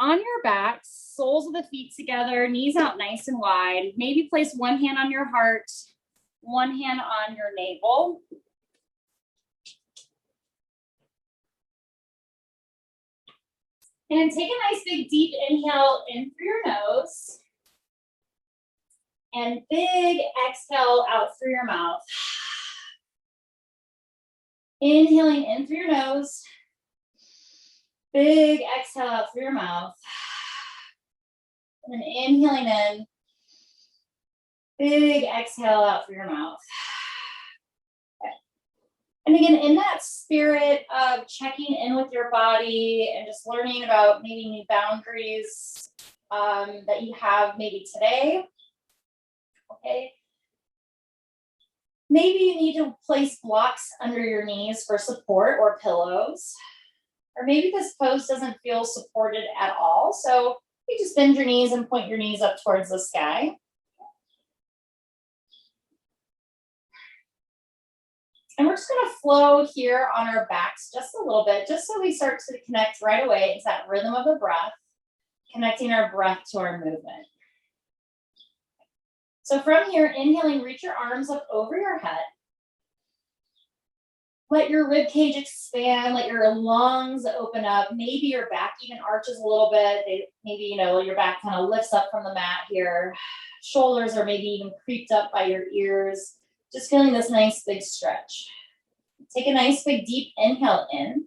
On your back, soles of the feet together, knees out nice and wide. Maybe place one hand on your heart, one hand on your navel. And take a nice big deep inhale in through your nose. And big exhale out through your mouth. Inhaling in through your nose. Big exhale out through your mouth. And then inhaling in. Big exhale out through your mouth. Okay. And again, in that spirit of checking in with your body and just learning about maybe new boundaries that you have maybe today. Okay. Maybe you need to place blocks under your knees for support or pillows. Or maybe this pose doesn't feel supported at all. So you just bend your knees and point your knees up towards the sky. And we're just going to flow here on our backs just a little bit, just so we start to connect right away. It's that rhythm of the breath, connecting our breath to our movement. So from here, inhaling, reach your arms up over your head. Let your rib cage expand, let your lungs open up. Maybe your back even arches a little bit. Maybe, your back kind of lifts up from the mat here. Shoulders are maybe even creeped up by your ears. Just feeling this nice big stretch. Take a nice big deep inhale in.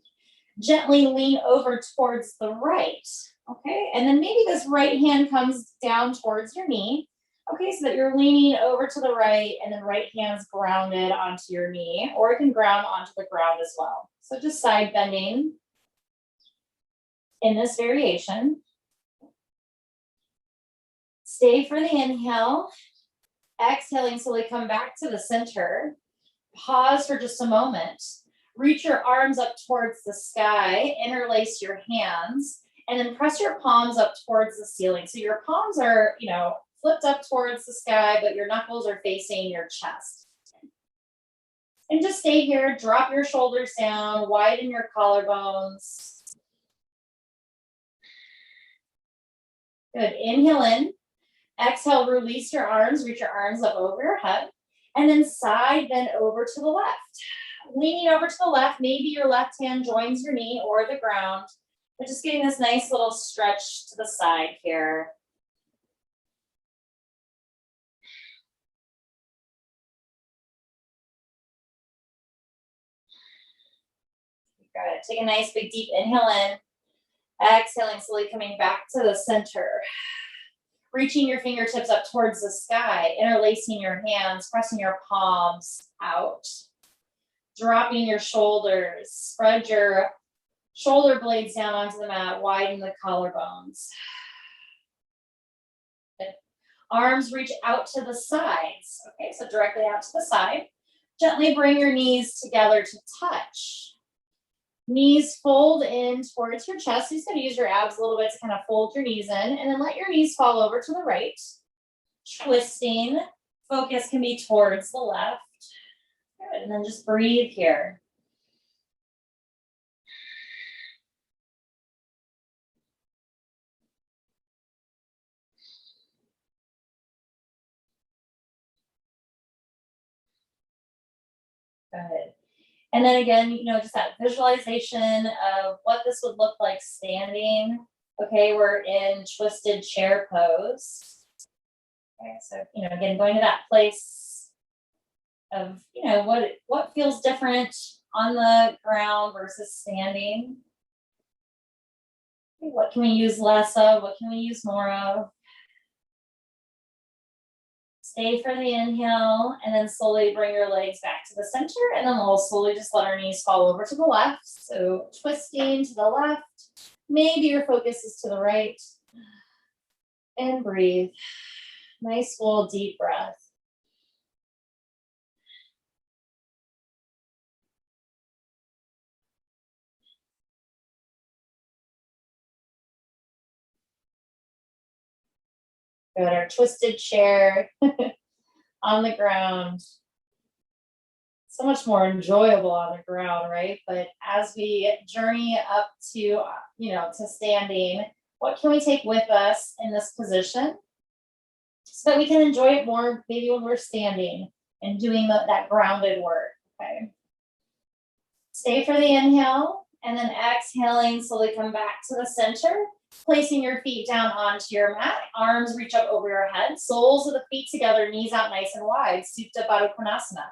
Gently lean over towards the right. Okay, and then maybe this right hand comes down towards your knee. Okay, so that you're leaning over to the right and then right hand's grounded onto your knee, or it can ground onto the ground as well. So just side bending in this variation. Stay for the inhale. Exhaling, slowly come back to the center. Pause for just a moment. Reach your arms up towards the sky, interlace your hands, and then press your palms up towards the ceiling. So your palms are, flipped up towards the sky, but your knuckles are facing your chest. And just stay here, drop your shoulders down, widen your collarbones. Good, inhale in. Exhale, release your arms, reach your arms up over your head, and then side bend over to the left. Leaning over to the left, maybe your left hand joins your knee or the ground, but just getting this nice little stretch to the side here. Good. Take a nice big deep inhale in. Exhaling, slowly coming back to the center. Reaching your fingertips up towards the sky, interlacing your hands, pressing your palms out. Dropping your shoulders. Spread your shoulder blades down onto the mat, widen the collarbones. Good. Arms reach out to the sides. Okay, so directly out to the side. Gently bring your knees together to touch. Knees fold in towards your chest. You're just going to use your abs a little bit to kind of fold your knees in, and then let your knees fall over to the right. Twisting. Focus can be towards the left. Good. And then just breathe here. Good. And then again, just that visualization of what this would look like standing. Okay, we're in twisted chair pose. Okay, so, again, going to that place of, what feels different on the ground versus standing. Okay, what can we use less of? What can we use more of? Stay for the inhale, and then slowly bring your legs back to the center, and then we'll slowly just let our knees fall over to the left. So twisting to the left. Maybe your focus is to the right. And breathe. Nice full deep breath. Good, our twisted chair on the ground. So much more enjoyable on the ground, right? But as we journey up to, to standing, What can we take with us in this position so that we can enjoy it more maybe when we're standing and doing that grounded work, okay? Stay for the inhale, and then exhaling, slowly come back to the center, placing your feet down onto your mat, arms reach up over your head, soles of the feet together, knees out nice and wide, Supta Baddha Konasana.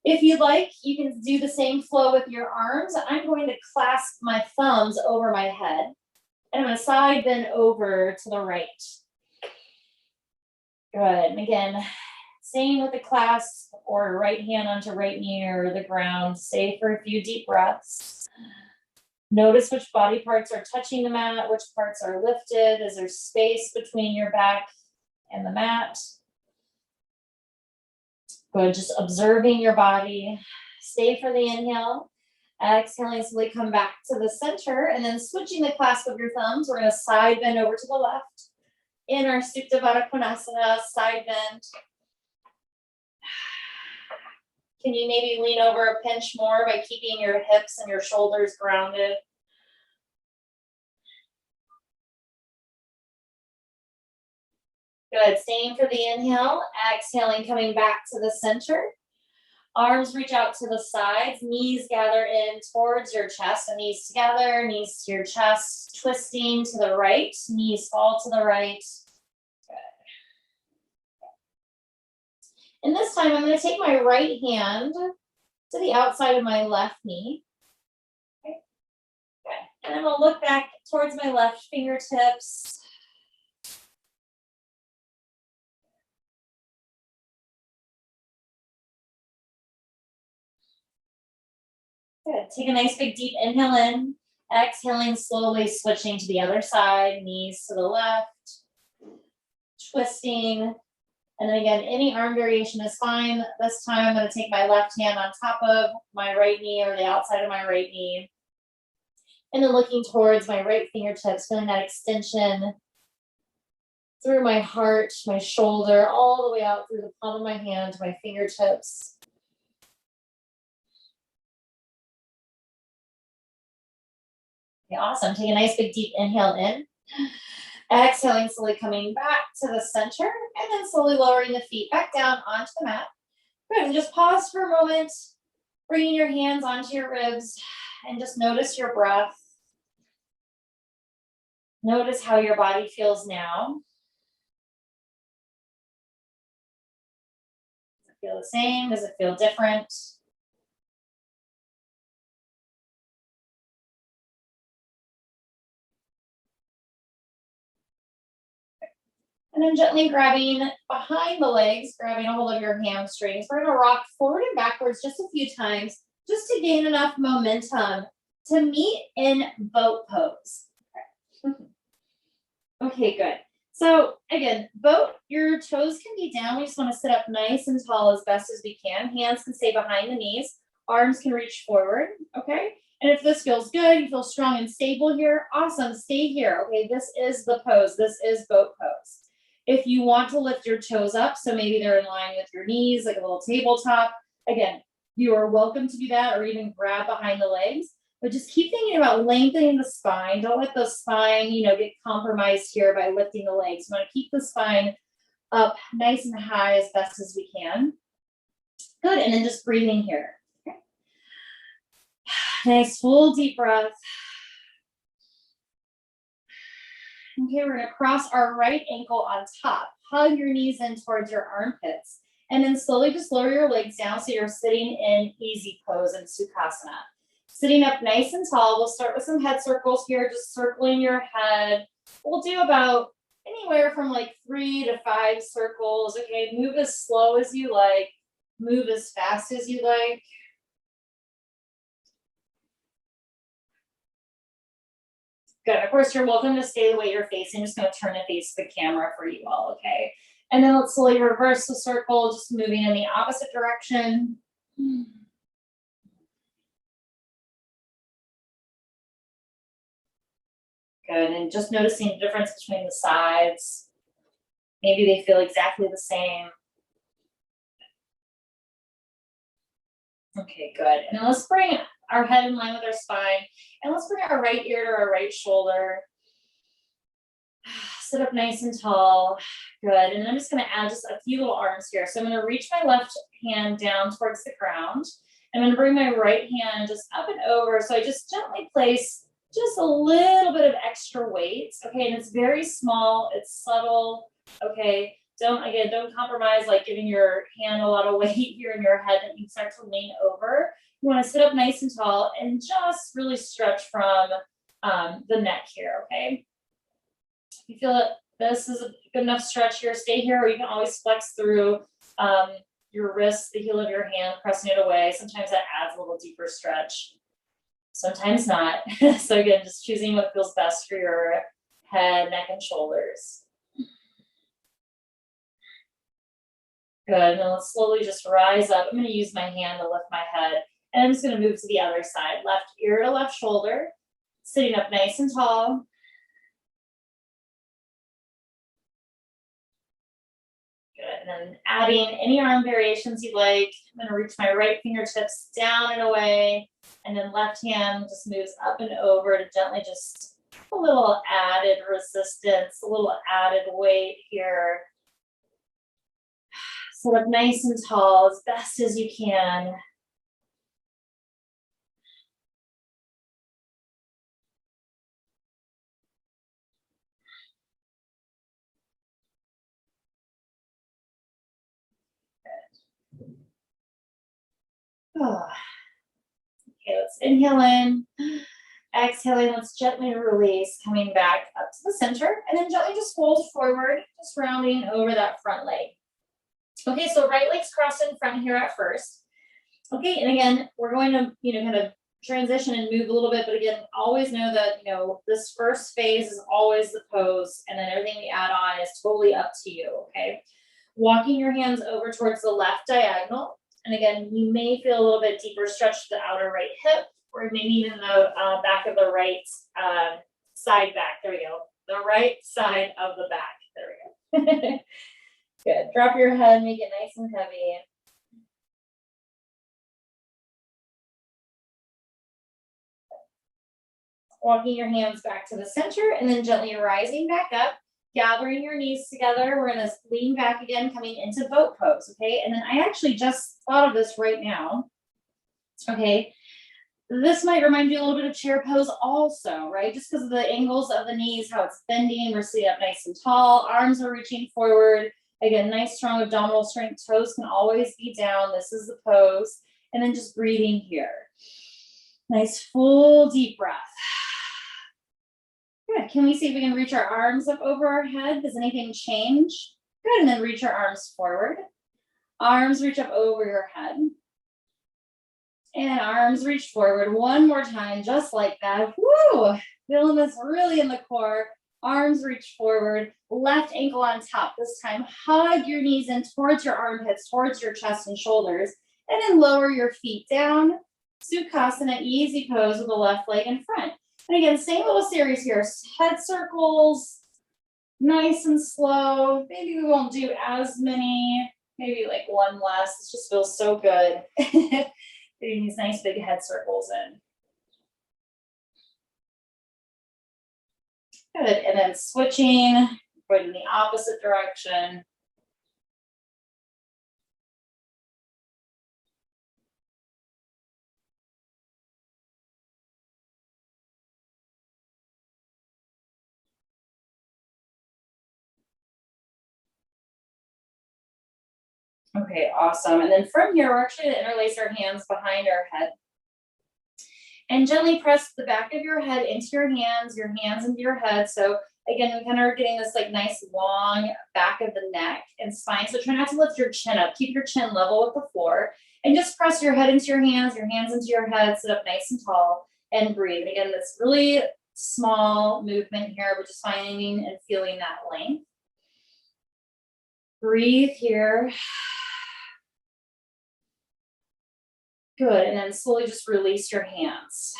If you'd like, you can do the same flow with your arms. I'm going to clasp my thumbs over my head, and I'm going to side bend over to the right. Good, and again, same with the clasp or right hand onto right knee or the ground. Stay for a few deep breaths. Notice which body parts are touching the mat, which parts are lifted. Is there space between your back and the mat? Good, just observing your body. Stay for the inhale. Exhaling, slowly come back to the center, and then switching the clasp of your thumbs, we're going to side bend over to the left. In our Supta Baddha Konasana, side bend. Can you maybe lean over a pinch more by keeping your hips and your shoulders grounded? Good, same for the inhale. Exhaling, coming back to the center. Arms reach out to the sides, knees gather in towards your chest, so knees together, knees to your chest, twisting to the right, knees fall to the right. Good. And this time I'm going to take my right hand to the outside of my left knee. Okay. Good. And I'm going to look back towards my left fingertips. Good. Take a nice big deep inhale in. Exhaling, slowly switching to the other side, knees to the left, twisting. And then again, any arm variation is fine. This time I'm going to take my left hand on top of my right knee or the outside of my right knee. And then looking towards my right fingertips, feeling that extension through my heart, my shoulder, all the way out through the palm of my hand to my fingertips. Okay, awesome. Take a nice big deep inhale in. Exhaling, slowly coming back to the center, and then slowly lowering the feet back down onto the mat. Good, and just pause for a moment, bringing your hands onto your ribs, and just notice your breath. Notice how your body feels now. Does it feel the same? Does it feel different? And then gently grabbing behind the legs, grabbing a hold of your hamstrings. We're going to rock forward and backwards just a few times, just to gain enough momentum to meet in boat pose. Okay, good. So again, boat, your toes can be down. We just want to sit up nice and tall as best as we can. Hands can stay behind the knees. Arms can reach forward, okay? And if this feels good, you feel strong and stable here, awesome, stay here. Okay, this is the pose. This is boat pose. If you want to lift your toes up, so maybe they're in line with your knees, like a little tabletop, again, you are welcome to do that, or even grab behind the legs. But just keep thinking about lengthening the spine. Don't let the spine, get compromised here by lifting the legs. You want to keep the spine up nice and high as best as we can. Good, and then just breathing here. Okay. Nice, full deep breath. Okay, we're going to cross our right ankle on top. Hug your knees in towards your armpits. And then slowly just lower your legs down so you're sitting in easy pose in Sukhasana. Sitting up nice and tall. We'll start with some head circles here, just circling your head. We'll do about anywhere from like 3 to 5 circles. Okay, move as slow as you like. Move as fast as you like. Good. Of course, you're welcome to stay the way you're facing. I'm just going to turn the face to the camera for you all, okay? And then let's slowly reverse the circle, just moving in the opposite direction. Good. And just noticing the difference between the sides. Maybe they feel exactly the same. Okay, good. And then let's bring our head in line with our spine. And let's bring our right ear to our right shoulder. Sit up nice and tall. Good. And I'm just going to add just a few little arms here. So I'm going to reach my left hand down towards the ground. I'm going to bring my right hand just up and over. So I just gently place just a little bit of extra weight. Okay. And it's very small. It's subtle. Okay. Don't compromise like giving your hand a lot of weight here in your head that you start to lean over. You want to sit up nice and tall and just really stretch from the neck here. Okay. If you feel that this is a good enough stretch here, stay here, or you can always flex through your wrist, the heel of your hand, pressing it away. Sometimes that adds a little deeper stretch. Sometimes not. So again, just choosing what feels best for your head, neck, and shoulders. Good. And then let's slowly just rise up. I'm going to use my hand to lift my head. And I'm just going to move to the other side. Left ear to left shoulder. Sitting up nice and tall. Good. And then adding any arm variations you like. I'm going to reach my right fingertips down and away. And then left hand just moves up and over to gently just a little added resistance, a little added weight here. Sit up nice and tall as best as you can. Oh. Okay, let's inhale in. Exhaling, let's gently release, coming back up to the center, and then gently just fold forward, just rounding over that front leg. Okay, so right leg's crossed in front here at first. Okay, and again, we're going to, kind of transition and move a little bit, but again, always know that, this first phase is always the pose, and then everything we add on is totally up to you, okay? Walking your hands over towards the left diagonal, and again, you may feel a little bit deeper stretch to the outer right hip, or maybe even the back of the right side back. There we go. The right side of the back. There we go. Good. Drop your head, make it nice and heavy. Walking your hands back to the center and then gently rising back up, gathering your knees together. We're going to lean back again, coming into boat pose. Okay. And then I actually just thought of this right now. Okay. This might remind you a little bit of chair pose also, right? Just because of the angles of the knees, how it's bending. We're sitting up nice and tall. Arms are reaching forward. Again, nice, strong abdominal strength. Toes can always be down. This is the pose. And then just breathing here. Nice, full, deep breath. Good. Can we see if we can reach our arms up over our head? Does anything change? Good. And then reach our arms forward. Arms reach up over your head. And arms reach forward. One more time, just like that. Woo! Feeling this really in the core. Arms reach forward. Left ankle on top. This time, hug your knees in towards your armpits, towards your chest and shoulders. And then lower your feet down. Ukitasana, easy pose with the left leg in front. And again, same little series here. Head circles, nice and slow. Maybe we won't do as many, maybe like one less. This just feels so good. Getting these nice big head circles in. Good, and then switching, going in the opposite direction. Okay, awesome. And then from here, we're actually going to interlace our hands behind our head. And gently press the back of your head into your hands into your head. So again, we kind of are getting this like nice long back of the neck and spine. So try not to lift your chin up. Keep your chin level with the floor. And just press your head into your hands into your head. Sit up nice and tall and breathe. And again, this really small movement here, but just finding and feeling that length. Breathe here. Good, and then slowly just release your hands.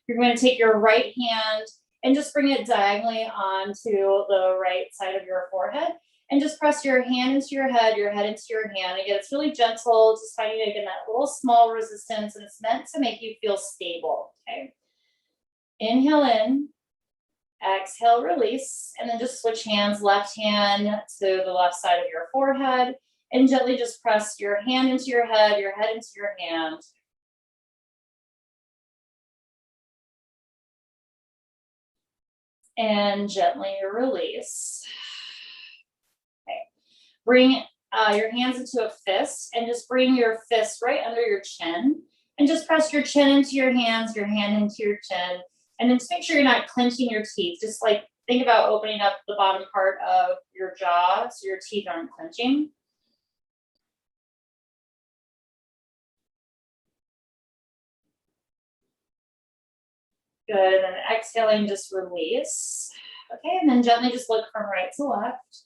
You're going to take your right hand and just bring it diagonally onto the right side of your forehead. And just press your hand into your head into your hand. Again, it's really gentle, just finding, again, that little small resistance, and it's meant to make you feel stable, okay? Inhale in. Exhale, release, and then just switch hands, left hand to the left side of your forehead, and gently just press your hand into your head into your hand. And gently release. Okay. Bring your hands into a fist, and just bring your fist right under your chin, and just press your chin into your hands, your hand into your chin, and then just make sure you're not clenching your teeth. Just like think about opening up the bottom part of your jaw so your teeth aren't clenching. Good, and then exhaling, just release. Okay, and then gently just look from right to left.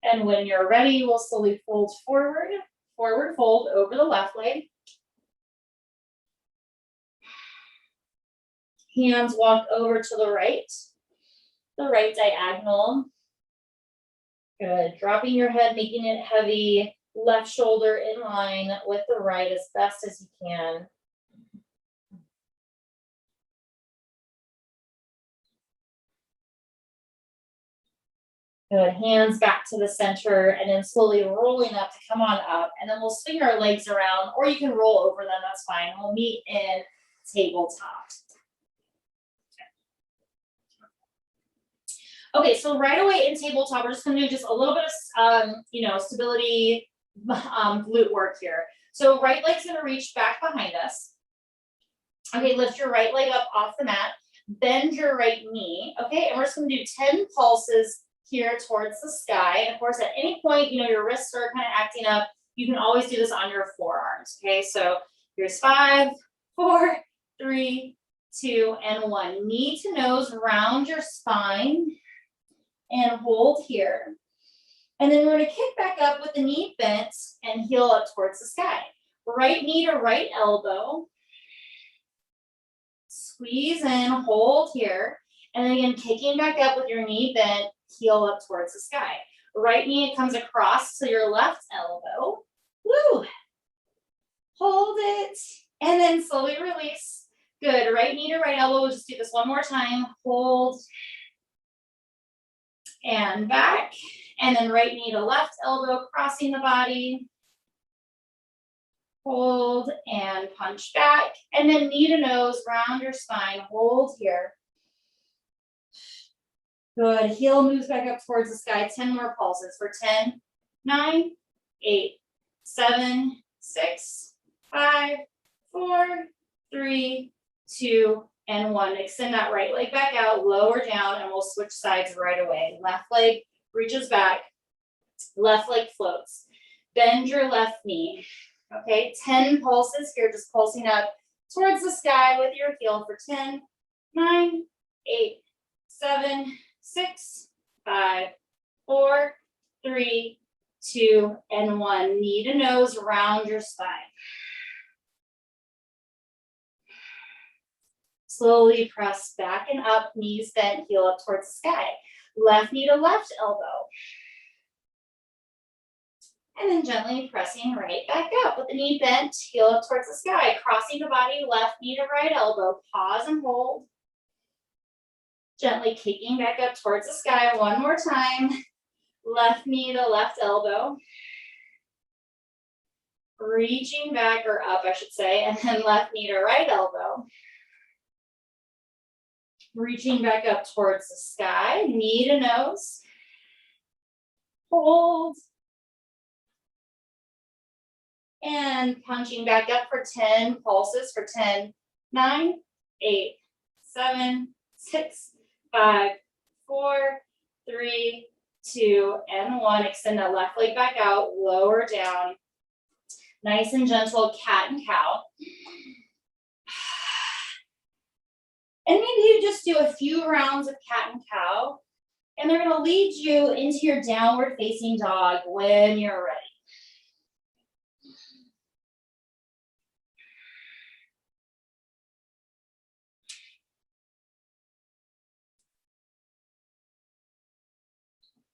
And when you're ready, we'll slowly fold forward, forward fold over the left leg. Hands walk over to the right diagonal. Good, dropping your head, making it heavy, left shoulder in line with the right as best as you can. Good, hands back to the center, and then slowly rolling up to come on up, and then we'll swing our legs around, or you can roll over them, that's fine. We'll meet in tabletop. Okay, so right away in tabletop, we're just gonna do just a little bit of, stability glute work here. So right leg's gonna reach back behind us. Okay, lift your right leg up off the mat, bend your right knee, okay? And we're just gonna do 10 pulses here towards the sky. And of course, at any point, your wrists are kind of acting up, you can always do this on your forearms, okay? So here's 5, 4, 3, 2, and 1. Knee to nose, round your spine, and hold here. And then we're gonna kick back up with the knee bent and heel up towards the sky. Right knee to right elbow. Squeeze in, hold here. And then again, kicking back up with your knee bent, heel up towards the sky. Right knee comes across to your left elbow. Woo! Hold it. And then slowly release. Good, right knee to right elbow. We'll just do this one more time. Hold. And back. And then right knee to left elbow, crossing the body. Hold and punch back. And then knee to nose, round your spine, hold here. Good, heel moves back up towards the sky. 10 more pulses for 10, 9, 8, 7, 6, 5, 4, 3, 2, and 1. Extend that right leg back out, lower down, and we'll switch sides right away. Left leg reaches back, left leg floats. Bend your left knee. Okay, 10 pulses here, just pulsing up towards the sky with your heel for 10, 9, 8, 7, 6, 5, 4, 3, 2, and 1. Knee to nose, round your spine. Slowly press back and up, knees bent, heel up towards the sky. Left knee to left elbow. And then gently pressing right back up with the knee bent, heel up towards the sky. Crossing the body, left knee to right elbow. Pause and hold. Gently kicking back up towards the sky one more time. Left knee to left elbow. Reaching back, or up I should say, and then left knee to right elbow. Reaching back up towards the sky, knee to nose. Hold. And punching back up for 10 pulses for 10, 9, 8, 7, 6, 5, 4, 3, 2, and 1. Extend that left leg back out, lower down. Nice and gentle, cat and cow. And maybe you just do a few rounds of cat and cow, and they're gonna lead you into your downward facing dog when you're ready.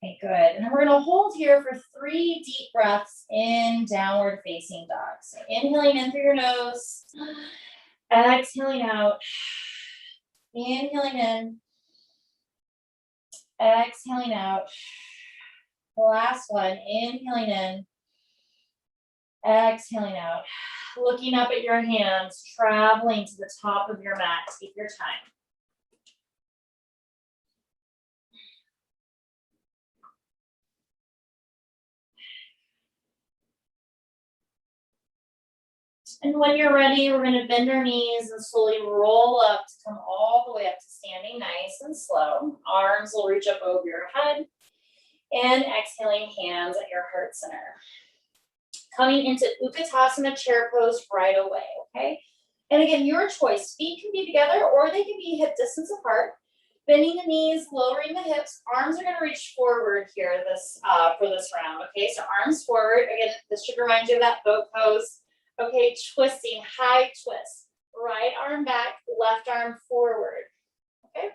Okay, good. And then we're gonna hold here for 3 deep breaths in downward facing dog. So inhaling in through your nose, exhaling out, inhaling in, exhaling out. Last one, inhaling in, exhaling out. Looking up at your hands, traveling to the top of your mat. Take your time. And when you're ready, we're going to bend our knees and slowly roll up to come all the way up to standing nice and slow. Arms will reach up over your head. And exhaling, hands at your heart center. Coming into Ukitasana chair pose right away, okay? And again, your choice. Feet can be together or they can be hip distance apart. Bending the knees, lowering the hips. Arms are going to reach forward here for this round, okay? So arms forward. Again, this should remind you of that boat pose. Okay, twisting, high twist. Right arm back, left arm forward, okay?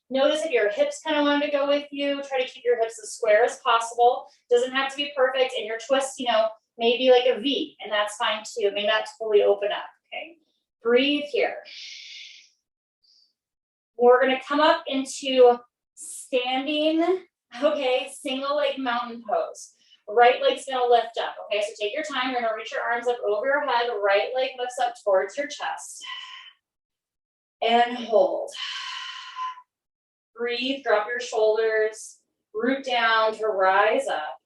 Notice if your hips kind of want to go with you, try to keep your hips as square as possible. Doesn't have to be perfect, and your twist, maybe like a V, and that's fine too. May not totally open up, okay? Breathe here. We're gonna come up into standing, okay, single leg mountain pose. Right leg's gonna lift up, okay? So take your time, you're gonna reach your arms up over your head, right leg lifts up towards your chest. And hold. Breathe, drop your shoulders, root down to rise up.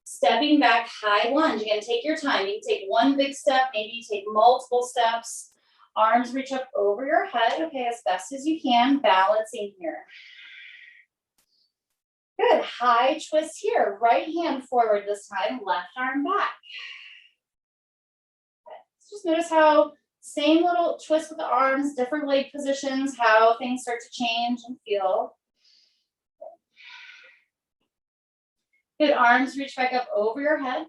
Stepping back, high lunge. Again, take your time. You can take one big step, maybe you take multiple steps. Arms reach up over your head, okay, as best as you can, balancing here. Good, high twist here. Right hand forward this time, left arm back. Okay. So just notice how same little twist with the arms, different leg positions, how things start to change and feel. Good, arms reach back up over your head.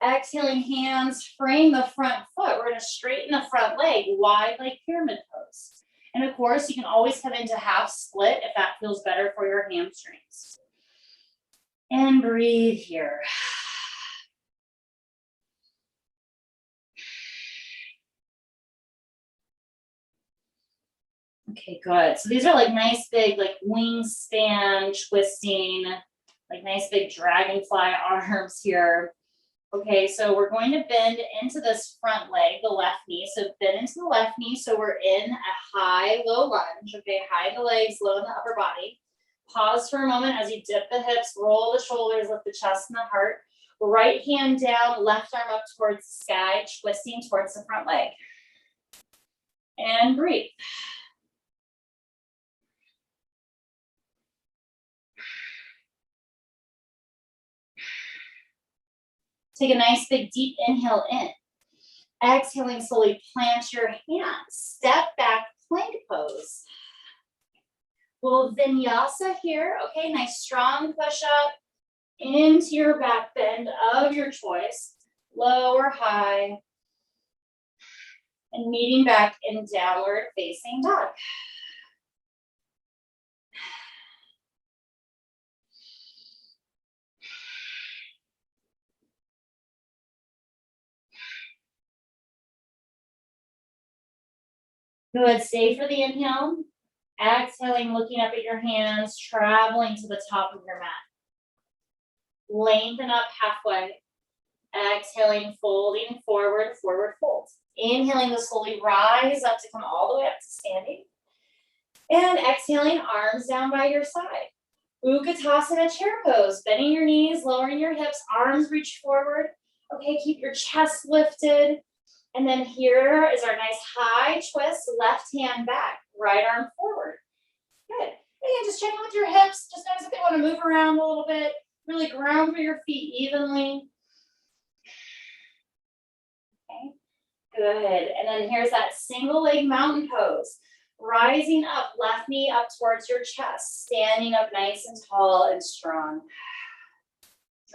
Exhaling, hands frame the front foot. We're gonna straighten the front leg, wide like pyramid pose. And of course, you can always come into half split if that feels better for your hamstrings. And breathe here. Okay, good. So these are like nice big like wingspan twisting, like nice big dragonfly arms here. Okay, so we're going to bend into this front leg, the left knee. So bend into the left knee. So we're in a high, low lunge. Okay, high in the legs, low in the upper body. Pause for a moment as you dip the hips, roll the shoulders, lift the chest and the heart. Right hand down, left arm up towards the sky, twisting towards the front leg. And breathe. Take a nice big deep inhale in. Exhaling, slowly plant your hands. Step back, plank pose. We'll vinyasa here. Okay, nice strong push up into your back bend of your choice. Low or high. And meeting back in downward facing dog. Good, stay for the inhale. Exhaling, looking up at your hands, traveling to the top of your mat. Lengthen up halfway. Exhaling, folding forward, forward fold. Inhaling to slowly rise up to come all the way up to standing. And exhaling, arms down by your side. Ukitasana chair pose, bending your knees, lowering your hips, arms reach forward. Okay, keep your chest lifted. And then here is our nice high twist, left hand back, right arm forward. Good. Again, just check in with your hips. Just notice if they want to move around a little bit. Really ground through your feet evenly. Okay, good. And then here's that single leg mountain pose. Rising up, left knee up towards your chest. Standing up nice and tall and strong.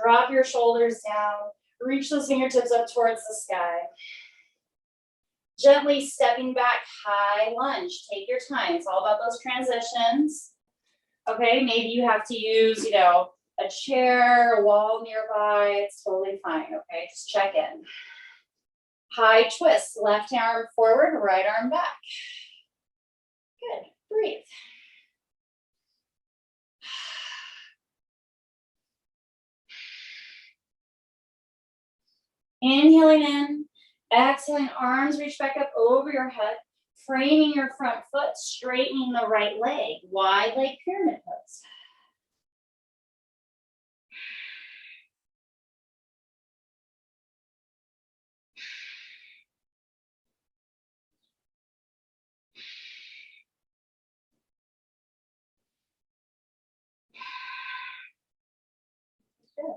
Drop your shoulders down. Reach those fingertips up towards the sky. Gently stepping back, high lunge. Take your time. It's all about those transitions. Okay, maybe you have to use, you know, a chair, a wall nearby. It's totally fine. Okay, just check in. High twist, left arm forward, right arm back. Good, breathe. Inhaling in, exhaling, arms reach back up over your head, framing your front foot, straightening the right leg, wide leg pyramid pose. Good.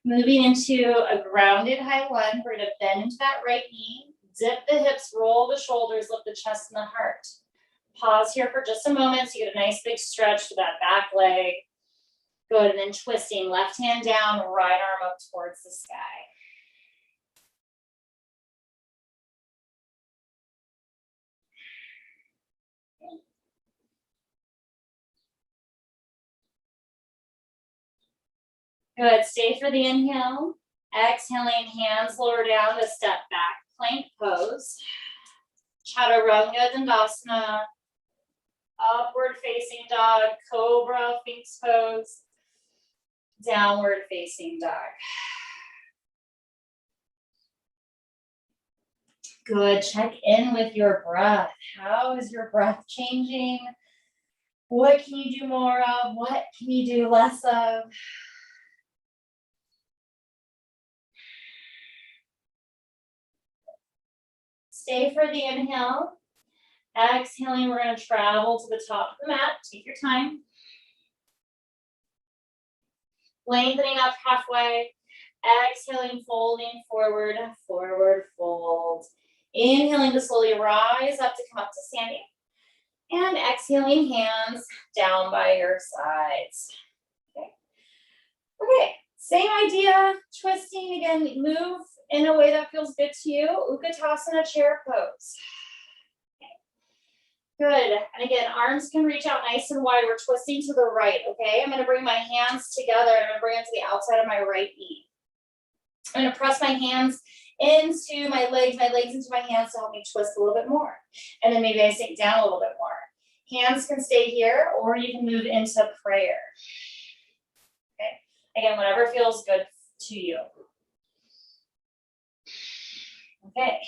Moving into a grounded high lunge, we're gonna bend into that right knee, dip the hips, roll the shoulders, lift the chest and the heart. Pause here for just a moment so you get a nice big stretch to that back leg. Good, and then twisting, left hand down, right arm up towards the sky. Good, stay for the inhale. Exhaling, hands lower down to step back, plank pose. Chaturanga Dandasana. Upward facing dog, cobra, Sphinx pose. Downward facing dog. Good, check in with your breath. How is your breath changing? What can you do more of? What can you do less of? Stay for the inhale. Exhaling, we're going to travel to the top of the mat. Take your time. Lengthening up halfway. Exhaling, folding forward, forward fold. Inhaling to slowly rise up to come up to standing. And exhaling, hands down by your sides. Okay. Okay, same idea. Twisting again, move in a way that feels good to you. Ukitasana chair pose. Good, and again, arms can reach out nice and wide. We're twisting to the right, okay? I'm gonna bring my hands together and I'm gonna bring them to the outside of my right knee. I'm gonna press my hands into my legs into my hands to help me twist a little bit more. And then maybe I sink down a little bit more. Hands can stay here or you can move into prayer. Okay, again, whatever feels good to you. Okay.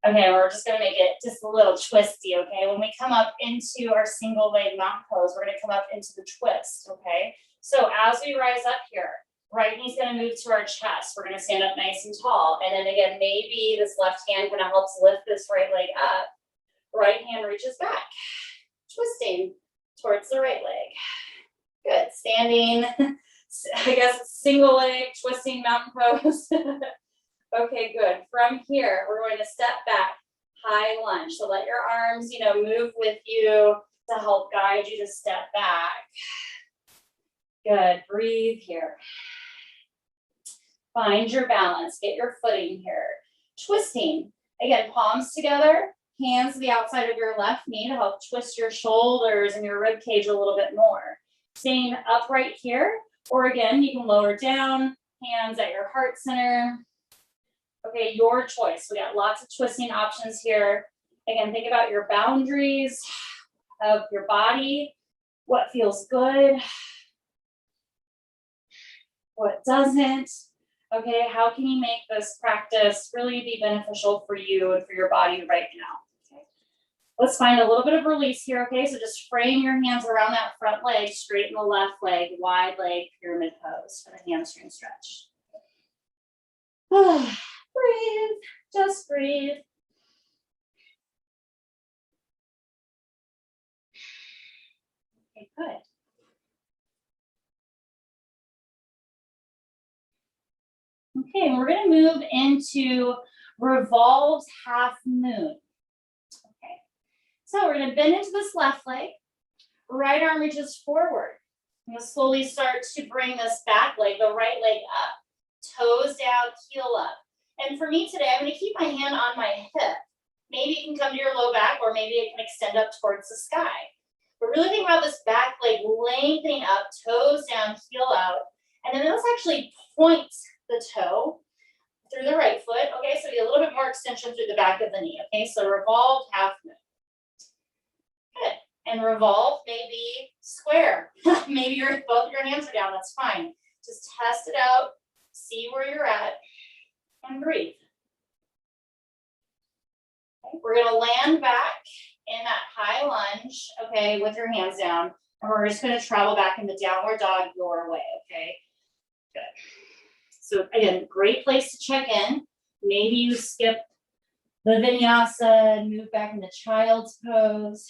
Okay, we're just gonna make it just a little twisty, okay? When we come up into our single leg mountain pose, we're gonna come up into the twist, okay? So as we rise up here, right knee's gonna move to our chest. We're gonna stand up nice and tall. And then again, maybe this left hand kind of helps lift this right leg up. Right hand reaches back, twisting towards the right leg. Good, standing, I guess single leg, twisting mountain pose. Okay, good. From here, we're going to step back, high lunge. So let your arms, move with you to help guide you to step back. Good, breathe here. Find your balance, get your footing here. Twisting, again, palms together, hands to the outside of your left knee to help twist your shoulders and your rib cage a little bit more. Staying upright here, or again, you can lower down, hands at your heart center. Okay, your choice. We got lots of twisting options here. Again, think about your boundaries of your body, what feels good, what doesn't. Okay, how can you make this practice really be beneficial for you and for your body right now? Okay. Let's find a little bit of release here, okay? So just frame your hands around that front leg, straighten the left leg, wide leg, pyramid pose for the hamstring stretch. Breathe, just breathe. Okay, good. Okay, and we're gonna move into Revolved half moon. Okay, so we're gonna bend into this left leg, right arm reaches forward. I'm gonna slowly start to bring this back leg, the right leg up, toes down, heel up. And for me today, I'm gonna keep my hand on my hip. Maybe you can come to your low back or maybe it can extend up towards the sky. But really think about this back leg lengthening up, toes down, heel out. And then let's actually point the toe through the right foot. Okay, so get a little bit more extension through the back of the knee. Okay, so revolved half moon. Good. And revolve maybe square. Maybe both your hands are down. That's fine. Just test it out. See where you're at. And breathe. Okay, we're going to land back in that high lunge, okay, with your hands down. And we're just going to travel back into downward dog your way, okay? Good. So again, great place to check in. Maybe you skip the vinyasa and move back into child's pose.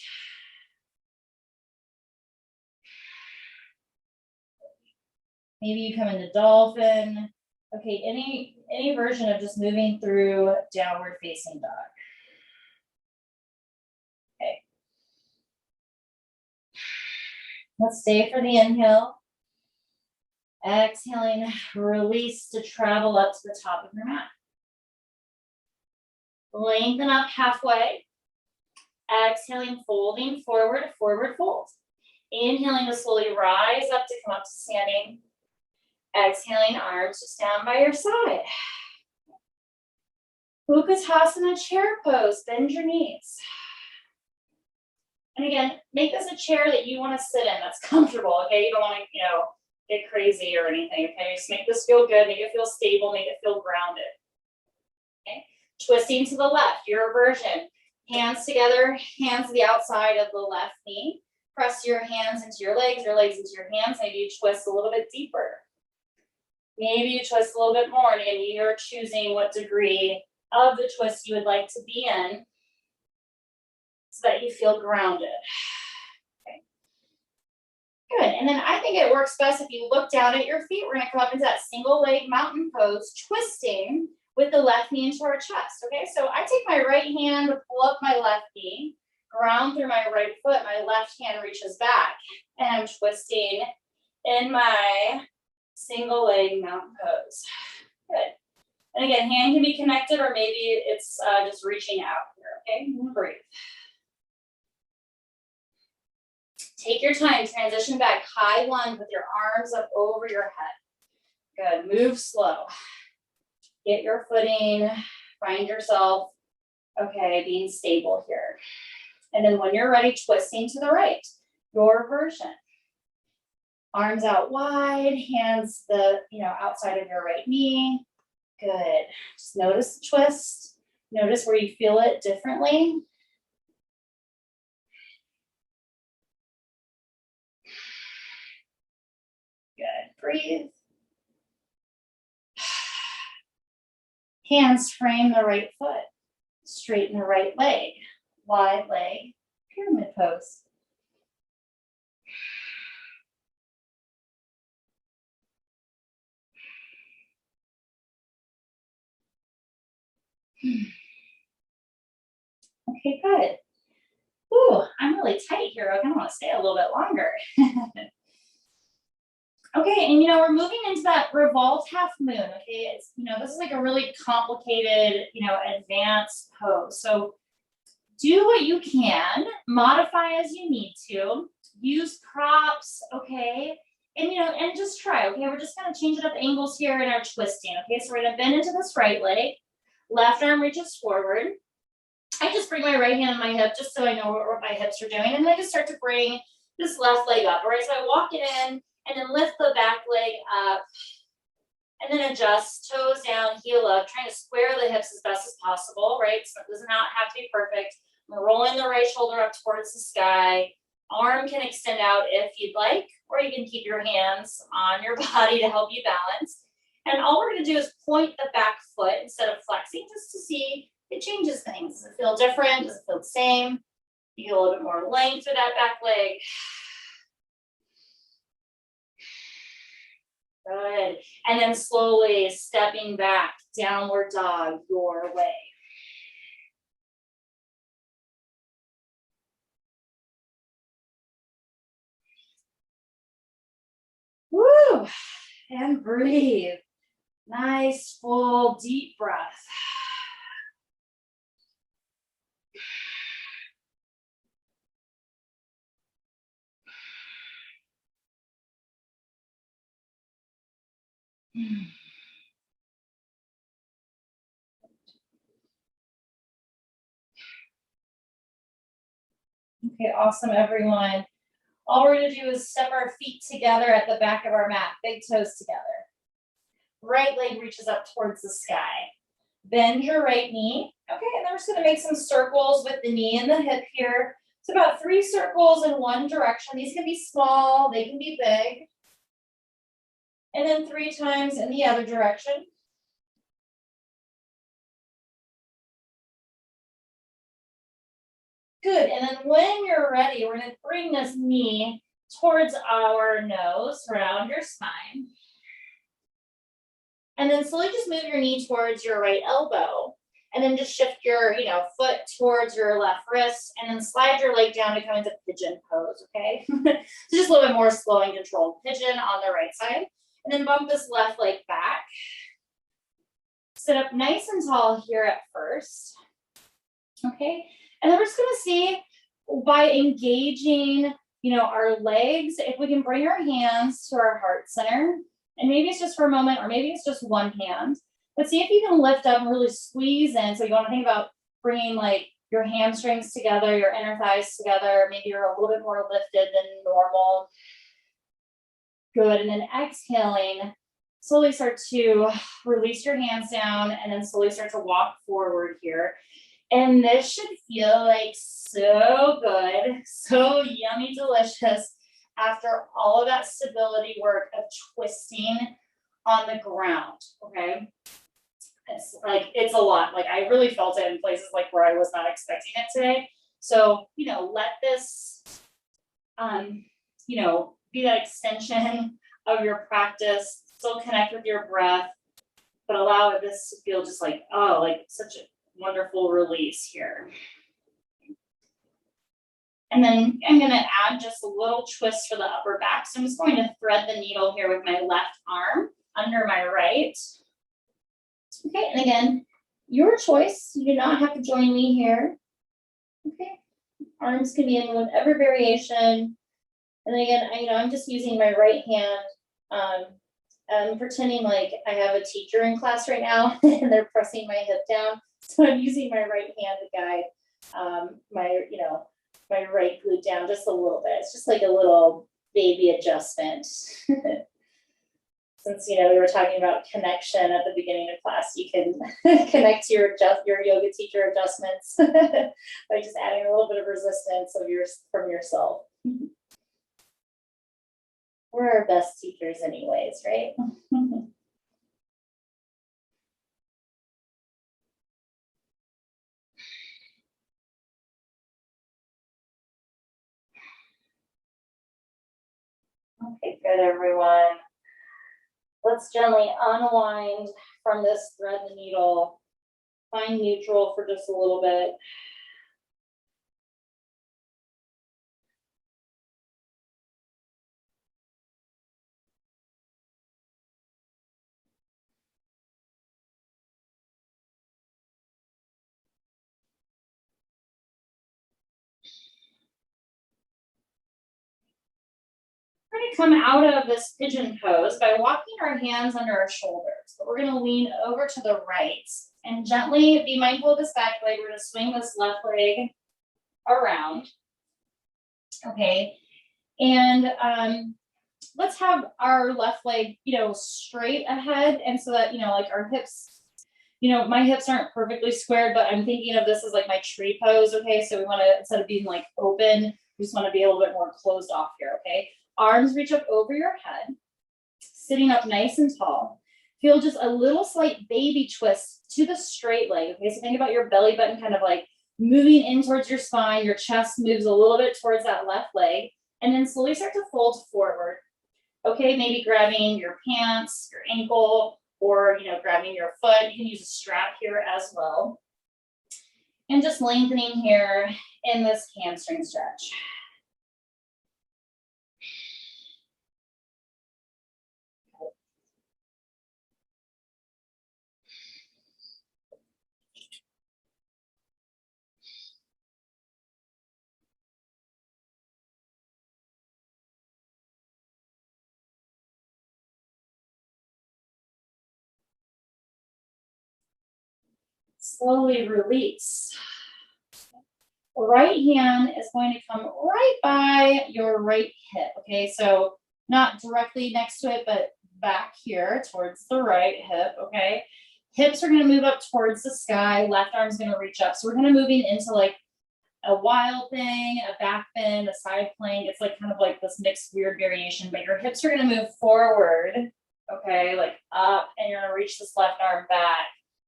Maybe you come into dolphin. Okay, any version of just moving through downward facing dog. Okay. Let's stay for the inhale. Exhaling, release to travel up to the top of your mat. Lengthen up halfway. Exhaling, folding forward, forward fold. Inhaling to slowly rise up to come up to standing. Exhaling, arms just down by your side. Ukitasana chair pose, bend your knees. And again, make this a chair that you want to sit in that's comfortable, okay? You don't want to, get crazy or anything, okay? Just make this feel good, make it feel stable, make it feel grounded. Okay? Twisting to the left, your version. Hands together, hands to the outside of the left knee. Press your hands into your legs into your hands. Maybe you twist a little bit deeper. Maybe you twist a little bit more. And again, you're choosing what degree of the twist you would like to be in so that you feel grounded. Okay. Good. And then I think it works best if you look down at your feet. We're going to come up into that single leg mountain pose, twisting with the left knee into our chest. Okay, so I take my right hand to pull up my left knee, ground through my right foot, my left hand reaches back, and I'm twisting in my single leg mountain pose. Good. And again, hand can be connected or maybe it's just reaching out here, okay? Breathe. Take your time, transition back, high lunge with your arms up over your head. Good, move slow. Get your footing, find yourself, okay, being stable here. And then when you're ready, twisting to the right, your version. Arms out wide, hands outside of your right knee. Good. Just notice the twist. Notice where you feel it differently. Good. Breathe. Hands frame the right foot. Straighten the right leg. Wide leg. Pyramid pose. Okay, good. Ooh, I'm really tight here. I kind of want to stay a little bit longer. Okay, and we're moving into that revolved half moon. Okay, it's this is like a really complicated, advanced pose. So do what you can, modify as you need to, use props, okay, and just try. Okay, we're just gonna change it up angles here in our twisting. Okay, so we're gonna bend into this right leg, left arm reaches forward. I just bring my right hand on my hip just so I know what my hips are doing, and then I just start to bring this left leg up. All right, so I walk it in. And then lift the back leg up and then adjust, toes down, heel up, trying to square the hips as best as possible, right? So it does not have to be perfect. I'm rolling the right shoulder up towards the sky. Arm can extend out if you'd like, or you can keep your hands on your body to help you balance. And all we're gonna do is point the back foot instead of flexing just to see if it changes things. Does it feel different? Does it feel the same? You get a little bit more length through that back leg. Good. And then slowly stepping back, downward dog your way. Woo! And breathe. Nice, full, deep breath. Okay, awesome, everyone. All we're gonna do is step our feet together at the back of our mat, big toes together. Right leg reaches up towards the sky. Bend your right knee. Okay, and then we're just gonna make some circles with the knee and the hip here. It's about 3 circles in one direction. These can be small, they can be big. And then 3 times in the other direction. Good, and then when you're ready, we're gonna bring this knee towards our nose, around your spine. And then slowly just move your knee towards your right elbow. And then just shift your, foot towards your left wrist, and then slide your leg down to come into pigeon pose, okay? So just a little bit more slow and controlled pigeon on the right side. And then bump this left leg back. Sit up nice and tall here at first. Okay, and then we're just gonna see by engaging, our legs, if we can bring our hands to our heart center, and maybe it's just for a moment, or maybe it's just one hand, but see if you can lift up and really squeeze in. So you want to think about bringing like your hamstrings together, your inner thighs together. Maybe you're a little bit more lifted than normal. Good, and then exhaling, slowly start to release your hands down, and then slowly start to walk forward here. And this should feel like so good, so yummy, delicious after all of that stability work of twisting on the ground, okay? It's a lot. Like, I really felt it in places like where I was not expecting it today. So, let this, be that extension of your practice. Still connect with your breath, but allow this to feel just like, oh, like such a wonderful release here. And then I'm going to add just a little twist for the upper back. So I'm just going to thread the needle here with my left arm under my right. Okay, and again, your choice. You do not have to join me here. Okay, arms can be in whatever variation. And then again, I'm just using my right hand. I'm pretending like I have a teacher in class right now and they're pressing my hip down. So I'm using my right hand to guide my right glute down just a little bit. It's just like a little baby adjustment. Since we were talking about connection at the beginning of class, you can connect to your yoga teacher adjustments by just adding a little bit of resistance from yourself. We're our best teachers anyways, right? Okay, good, everyone. Let's gently unwind from this thread the needle. Find neutral for just a little bit. We're going to come out of this pigeon pose by walking our hands under our shoulders, but we're going to lean over to the right and gently be mindful of this back leg. We're going to swing this left leg around. Okay, and let's have our left leg, straight ahead, and so that like our hips, my hips aren't perfectly squared, but I'm thinking of this as like my tree pose. Okay, so we want to, instead of being like open, we just want to be a little bit more closed off here. Okay. Arms reach up over your head, sitting up nice and tall. Feel just a little slight baby twist to the straight leg. Okay, so think about your belly button kind of like moving in towards your spine. Your chest moves a little bit towards that left leg, and then slowly start to fold forward. Okay, maybe grabbing your pants, your ankle, or grabbing your foot. You can use a strap here as well. And just lengthening here in this hamstring stretch. slowly release. The right hand is going to come right by your right hip, okay? So not directly next to it, but back here towards the right hip, okay? Hips are gonna move up towards the sky, left arm's gonna reach up. So we're gonna moving into like a wild thing, a back bend, a side plank. It's like kind of like this mixed weird variation, but your hips are gonna move forward, okay, like up, and you're gonna reach this left arm back.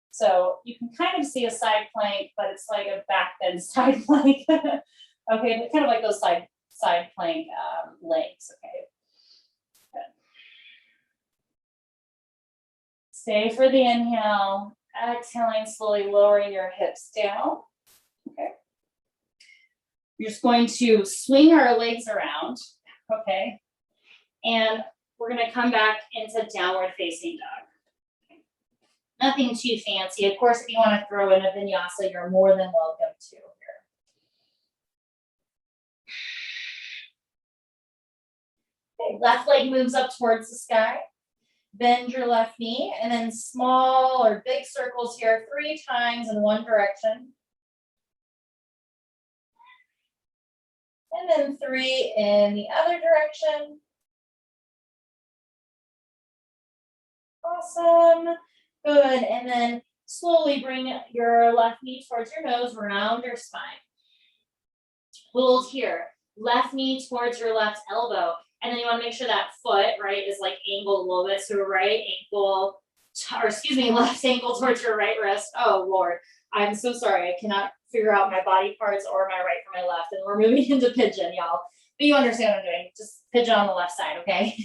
So you can kind of see a side plank, but it's like a back bend side plank. Okay, but kind of like those side plank legs, okay. Good. Stay for the inhale, exhaling, slowly lowering your hips down, okay. You're just going to swing our legs around, okay? And we're gonna come back into downward facing dog. Nothing too fancy. Of course, if you wanna throw in a vinyasa, you're more than welcome to here. Okay, left leg moves up towards the sky. Bend your left knee, and then small or big circles here 3 times in one direction. And then 3 in the other direction. Awesome. Good. And then slowly bring your left knee towards your nose, round your spine. Hold here. Left knee towards your left elbow. And then you want to make sure that foot, right, is like angled a little bit. So right ankle, or excuse me, left ankle towards your right wrist. Oh, Lord. I'm so sorry. I cannot figure out my body parts or my right from my left. And we're moving into pigeon, y'all. But you understand what I'm doing. Just pigeon on the left side, okay?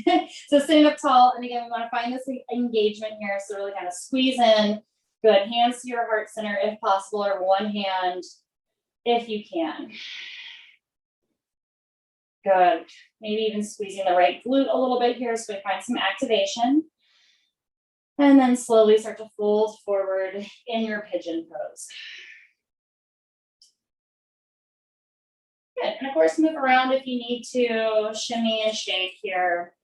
So stand up tall. And again, we want to find this engagement here. So really kind of squeeze in. Good. Hands to your heart center if possible, or one hand if you can. Good. Maybe even squeezing the right glute a little bit here so we find some activation. And then slowly start to fold forward in your pigeon pose. Good. And of course, move around if you need to, shimmy and shake here.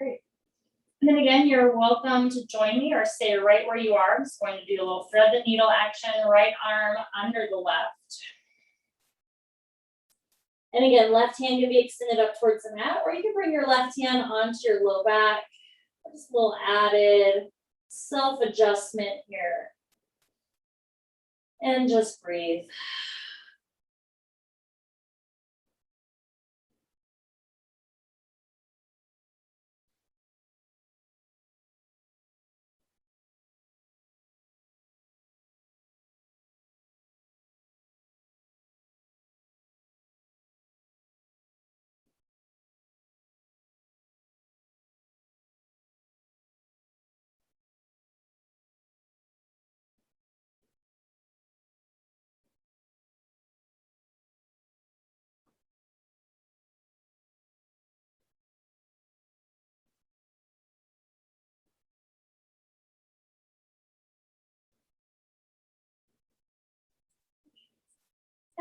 Great. And then again, you're welcome to join me or stay right where you are. I'm just going to do a little thread the needle action, right arm under the left. And again, left hand can be extended up towards the mat, or you can bring your left hand onto your low back. Just a little added self-adjustment here. And just breathe.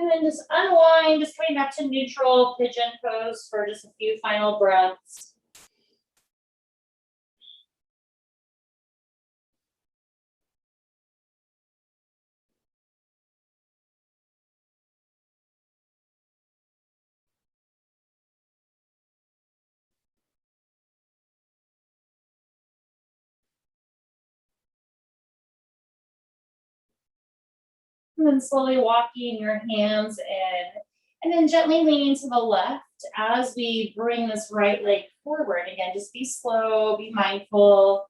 And then just unwind, just coming back to neutral pigeon pose for just a few final breaths. And then slowly walking your hands in, and then gently leaning to the left as we bring this right leg forward. Again, just be slow, be mindful.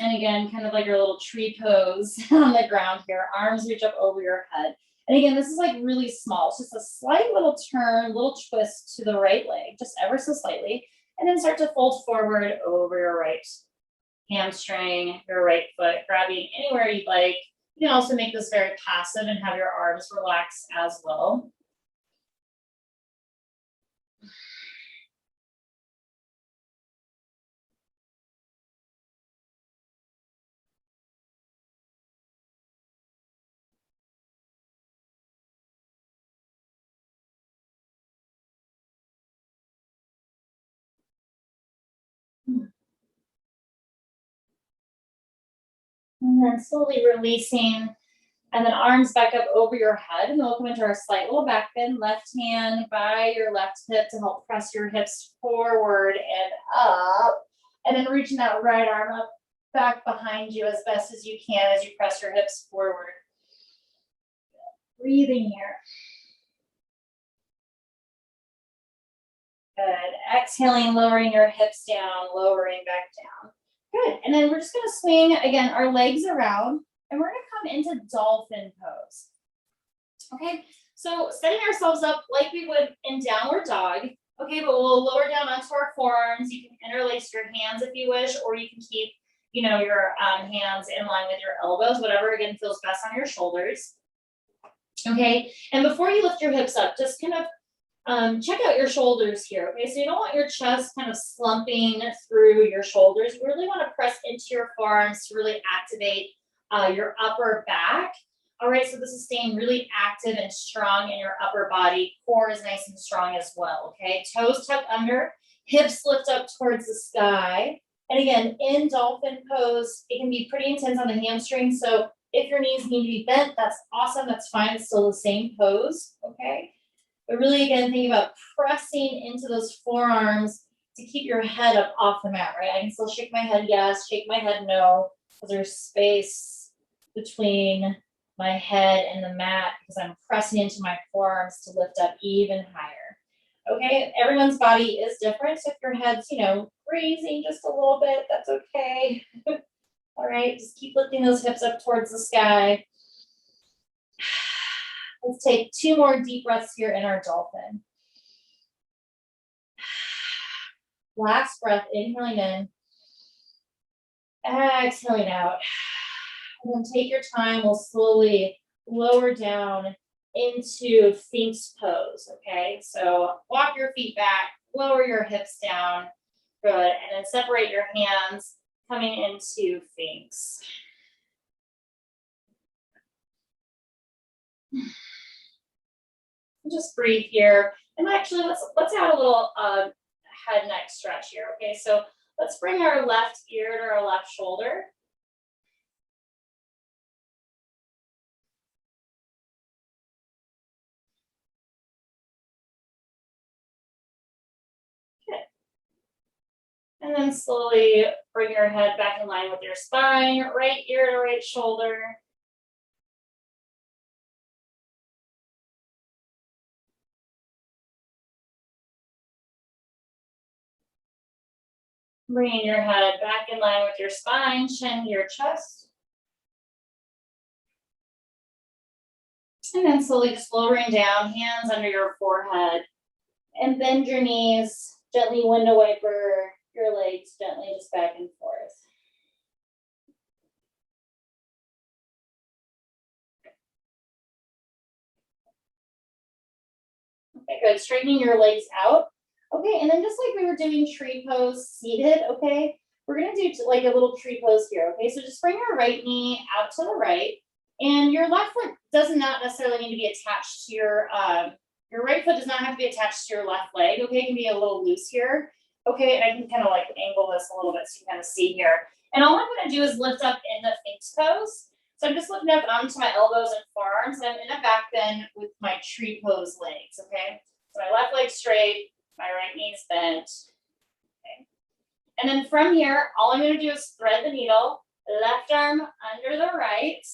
And again, kind of like your little tree pose on the ground here. Arms reach up over your head. And again, this is like really small. It's just a slight little turn, little twist to the right leg, just ever so slightly. And then start to fold forward over your right hamstring, your right foot, grabbing anywhere you'd like. You can also make this very passive and have your arms relax as well. And then slowly releasing, and then arms back up over your head, and then we'll come into our slight little back bend. Left hand by your left hip to help press your hips forward and up. And then reaching that right arm up back behind you as best as you can as you press your hips forward. Breathing here. Good. Exhaling, lowering your hips down, lowering back down. Good. And then we're just going to swing, again, our legs around, and we're going to come into Dolphin Pose. Okay, so setting ourselves up like we would in Downward Dog. Okay, but we'll lower down onto our forearms. You can interlace your hands if you wish, or you can keep, you know, your hands in line with your elbows, whatever, again, feels best on your shoulders. Okay, and before you lift your hips up, just kind of check out your shoulders here, okay? So you don't want your chest kind of slumping through your shoulders. You really want to press into your forearms to really activate your upper back. All right, so this is staying really active and strong in your upper body. Core is nice and strong as well, okay? Toes tuck under, hips lift up towards the sky. And again, in Dolphin Pose, it can be pretty intense on the hamstrings. So if your knees need to be bent, that's awesome. That's fine. It's still the same pose, okay? But really, again, think about pressing into those forearms to keep your head up off the mat, right? I can still shake my head yes, shake my head no, because there's space between my head and the mat because I'm pressing into my forearms to lift up even higher. Okay, everyone's body is different. So if your head's, you know, raising just a little bit, that's okay. All right, just keep lifting those hips up towards the sky. Let's take 2 more deep breaths here in our dolphin. Last breath, inhaling in, exhaling out. And then take your time, we'll slowly lower down into Sphinx pose, okay? So walk your feet back, lower your hips down, good, and then separate your hands, coming into Sphinx. Just breathe here. And actually, let's add a little head neck stretch here, okay? So let's bring our left ear to our left shoulder. Good. And then slowly bring your head back in line with your spine, right ear to right shoulder. Bringing your head back in line with your spine, chin to your chest. And then slowly just lowering down, hands under your forehead. And bend your knees, gently window wiper your legs gently just back and forth. Okay, good. Straightening your legs out. Okay, and then just like we were doing tree pose seated, okay, we're gonna do like a little tree pose here, okay? So just bring your right knee out to the right, and your left foot does not necessarily need to be attached to your right foot does not have to be attached to your left leg, okay? It can be a little loose here, okay? And I can kind of like angle this a little bit so you kind of see here. And all I'm gonna do is lift up in the Sphinx pose. So I'm just lifting up onto my elbows and forearms, and I'm in a back bend with my tree pose legs, okay? So my left leg straight, my right knee is bent, okay? And then from here, all I'm gonna do is thread the needle, left arm under the right,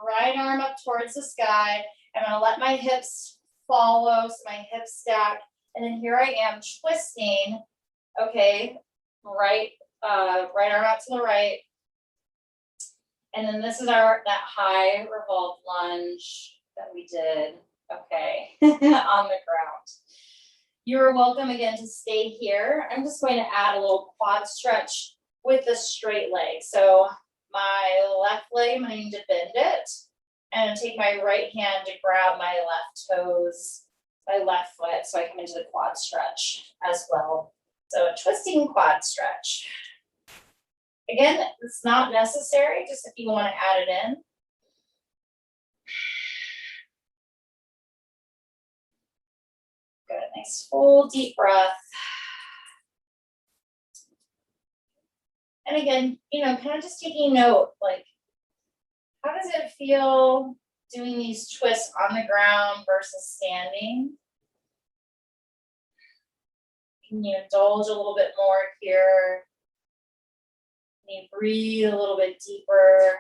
right arm up towards the sky. I'm gonna let my hips follow, so my hips stack, and then here I am twisting, okay, right arm out to the right. And then this is that high revolved lunge that we did, okay, on the ground. You're welcome again to stay here. I'm just going to add a little quad stretch with the straight leg. So my left leg, I'm going to need to bend it and take my right hand to grab my left toes, my left foot, so I come into the quad stretch as well. So a twisting quad stretch. Again, it's not necessary, just if you want to add it in. Good, nice full deep breath. And again, you know, kind of just taking note, like How does it feel doing these twists on the ground versus standing? Can you indulge a little bit more here? Can you breathe a little bit deeper?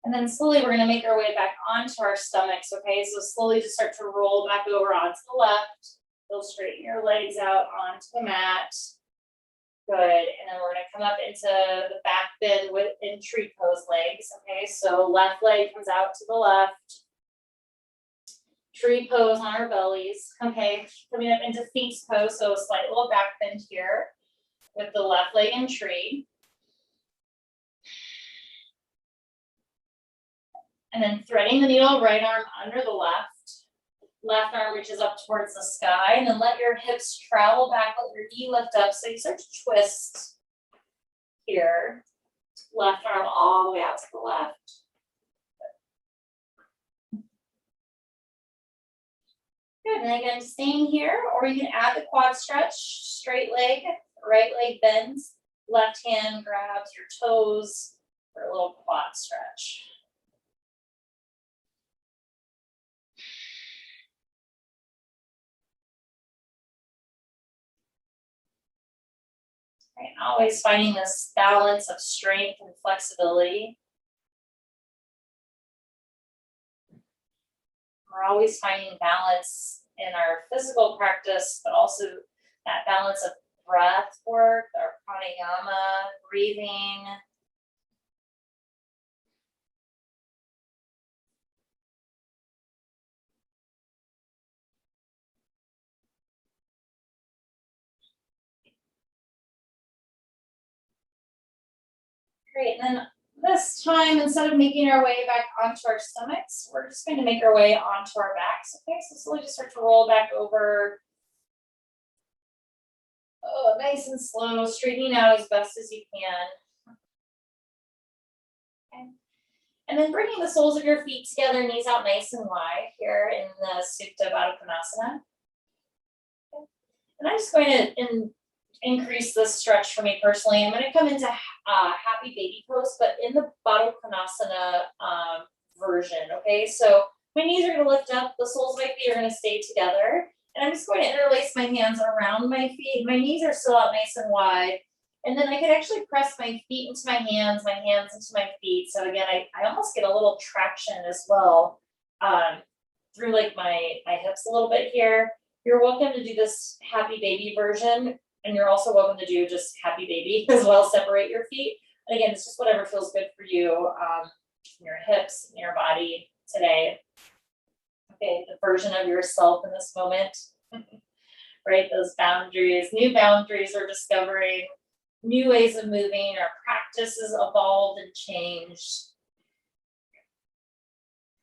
And then slowly we're going to make our way back onto our stomachs, okay? So slowly just start to roll back over onto the left. You'll straighten your legs out onto the mat. Good. And then we're going to come up into the back bend in tree pose legs, okay? So left leg comes out to the left. Tree pose on our bellies, okay? Coming up into Sphinx pose, so a slight little back bend here with the left leg in tree. And then threading the needle, right arm under the left. Left arm reaches up towards the sky, and then let your hips travel back, let your knee lift up. So you start to twist here. Left arm all the way out to the left. Good, and again, staying here, or you can add the quad stretch, straight leg, right leg bends, left hand grabs your toes for a little quad stretch. Right, always finding this balance of strength and flexibility. We're always finding balance in our physical practice, but also that balance of breath work, our pranayama, breathing. Great, and then this time, instead of making our way back onto our stomachs, we're just going to make our way onto our backs. Okay, so slowly just start to roll back over. Oh, nice and slow, straightening out as best as you can. Okay. And then bringing the soles of your feet together, knees out nice and wide here in the Supta Baddha Konasana. Okay. And I'm just going to increase this stretch for me personally. I'm going to come into happy baby pose, but in the Baddha Konasana version, okay? So my knees are going to lift up, the soles of my feet are going to stay together, and I'm just going to interlace my hands around my feet. My knees are still out nice and wide, and then I can actually press my feet into my hands into my feet. So again, I almost get a little traction as well through like my hips a little bit here. You're welcome to do this happy baby version, and you're also welcome to do just happy baby as well. Separate your feet. And again, it's just whatever feels good for you, your hips, and your body today. Okay, the version of yourself in this moment, right? Those boundaries, new boundaries we're discovering, new ways of moving, our practices evolved and changed.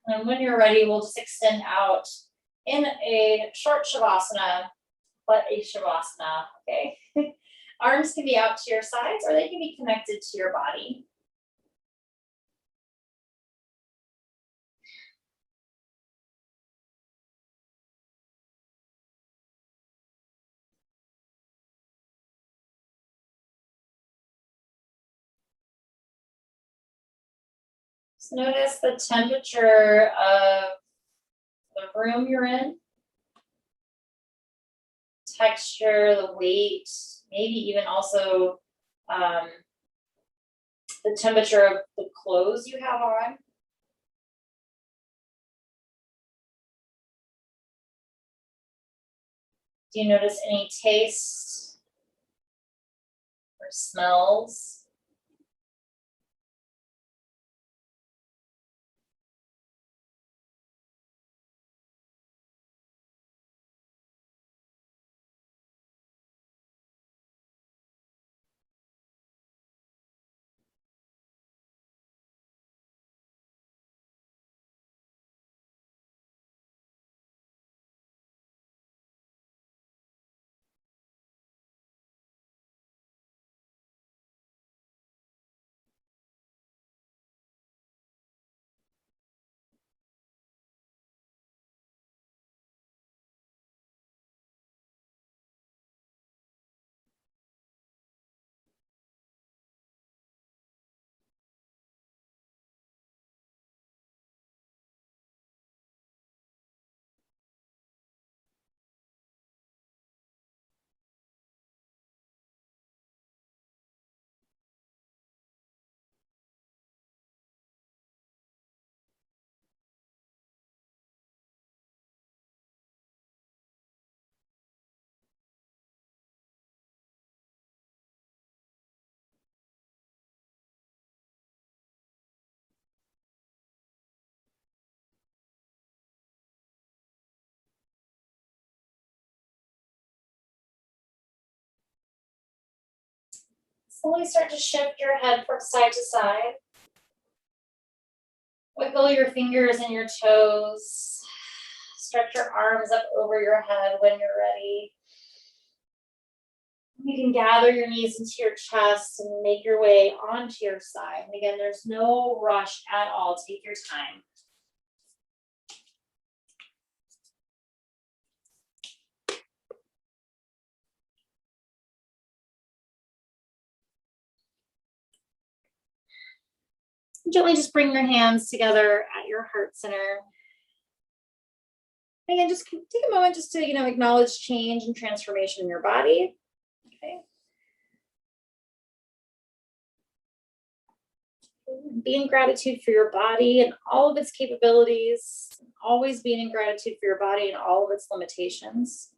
And when you're ready, we'll just extend out in a short Savasana, but a Shavasana, okay? Arms can be out to your sides or they can be connected to your body. Just notice the temperature of the room you're in, texture, the weight, maybe even also the temperature of the clothes you have on. Do you notice any tastes or smells? Slowly start to shift your head from side to side. Wiggle your fingers and your toes. Stretch your arms up over your head when you're ready. You can gather your knees into your chest and make your way onto your side. And again, there's no rush at all. Take your time. Gently just bring your hands together at your heart center. Again, just take a moment just to, acknowledge change and transformation in your body. Okay. Be in gratitude for your body and all of its capabilities. Always being in gratitude for your body and all of its limitations.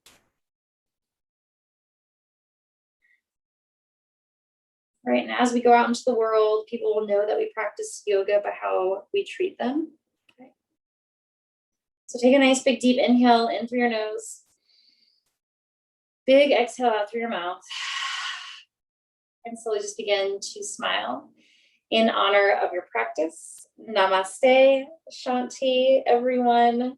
Right, and as we go out into the world, people will know that we practice yoga by how we treat them. Okay. So take a nice big deep inhale in through your nose. Big exhale out through your mouth. And slowly just begin to smile in honor of your practice. Namaste, Shanti, everyone.